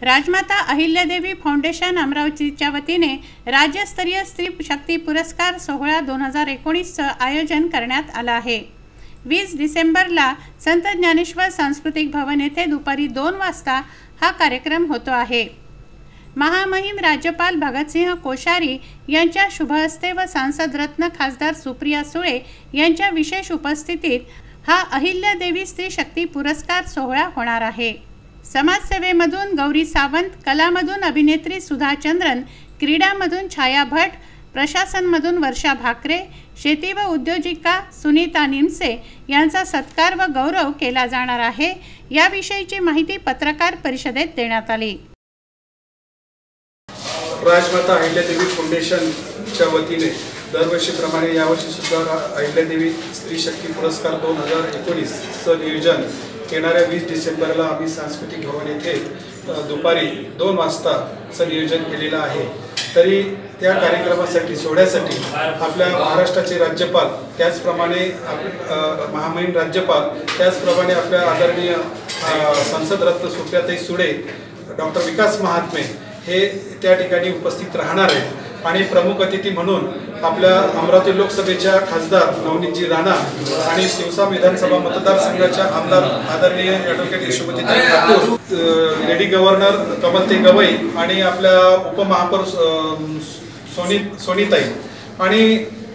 राजमाता Ahilyadevi foundation अमरावतीच्या वतीने राज्यस्तरीय स्त्री शक्ती पुरस्कार सोहळा 2019चं आयोजन करण्यात आलं आहे। 20 डिसेंबरला संत ज्ञानेश्वर सांस्कृतिक भवन येथे दुपारी 2 वाजता हा कार्यक्रम होतो आहे। महामहिम राज्यपाल भगतसिंह कोश्यारी यांच्या शुभहस्ते व सांसद रत्न खासदार सुप्रिया सुळे यांच्या विशेष उपस्थितीत हा अहिल्यादेवी स्त्री शक्ती पुरस्कार सोहळा होणार आहे। समाजसेवेमधून गौरी सावंत, कलामधून अभिनेत्री सुधा चंद्रन, क्रीडामधून छाया भट, प्रशासनमधून वर्षा भाकरे, शेती व उद्योजिका सुनीता निमसे यांचा सत्कार व गौरव केला जाणार आहे। याविषयीची माहिती पत्रकार परिषदेत देण्यात आली। राजमाता अहिल्यादेवी फाउंडेशनच्या वतीने दरवर्षीप्रमाणे यावर्षी सुद्धा अहिल्यादेवी स्त्री शक्ती पुरस्कार 2019 चं नियोजन येणाऱ्या 20 डिसेंबरला आम्ही सांस्कृतिक भवन येथे दुपारी 2 वाजताचं नियोजन केलेलं आहे। तरी त्या कार्यक्रमासाठी सोहळ्यासाठी आपल्या महाराष्ट्राचे राज्यपाल, त्याचप्रमाणे महामहिम राज्यपाल, त्याचप्रमाणे आपल्या आदरणीय संसद रत्न सुप्रियाताई सुळे, डॉक्टर विकास महात्मे हे त्या ठिकाणी उपस्थित राहणार आहेत आणि प्रमुख अतिथी म्हणून आपल्या अमरावती लोकसभेच्या खासदार नवनीतजी राणा आणि शिवसा विधानसभा मतदारसंघाच्या आमदार आदरणीय ॲडव्होकेट यशोमतीताई ठाकूर, लेडी गव्हर्नर कमलताई गवई आणि आपल्या उपमहापौर सोनीताई आणि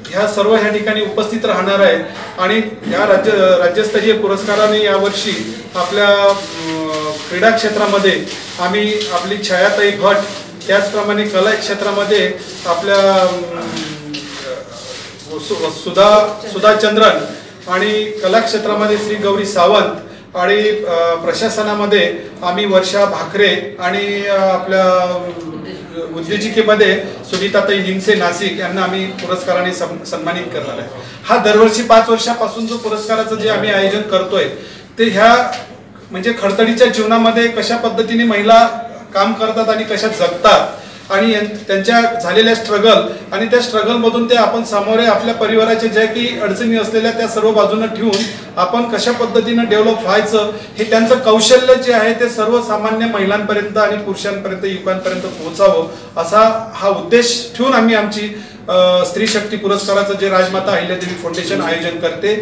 ह्या सर्व ह्या ठिकाणी उपस्थित राहणार आहेत। आणि या राज्यस्तरीय पुरस्काराने यावर्षी आपल्या क्रीडा क्षेत्रामध्ये आम्ही आपली छायाताई भट, त्याचप्रमाणे कला क्षेत्रामध्ये आपल्या सुधा चंद्रन आणि कला क्षेत्रामध्ये श्री गौरी सावंत आणि प्रशासनामध्ये आम्ही वर्षा भाकरे आणि आपल्या उद्योजिकेमध्ये सुनीताताई निमसे नाशिक यांना आम्ही पुरस्काराने सन्मानित करणार आहे। हा दरवर्षी 5 वर्षापासून जो पुरस्काराचं जे आम्ही आयोजन करतोय ते ह्या म्हणजे खडतडीच्या जीवनामध्ये कशा पद्धतीने महिला काम करतात आणि कशा जगतात आणि त्यांच्या झालेल्या स्ट्रगल आणि त्या स्ट्रगल मधून ते आपण सामोरे आपल्या परिवाराच्या ज्या की अडचणी असलेल्या त्या सर्व बाजूने ठेवून आपण कशा पद्धतीने डेव्हलप व्हायचं हे त्यांचं कौशल्य जे आहे ते सर्वसामान्य महिलांपर्यंत आणि पुरुषांपर्यंत, युवकांपर्यंत पोहोचावं असा हा उद्देश ठेवून आम्ही आमची स्त्री शक्ती पुरस्काराचं जे राजमाता अहिल्यादेवी फाउंडेशन आयोजन करते।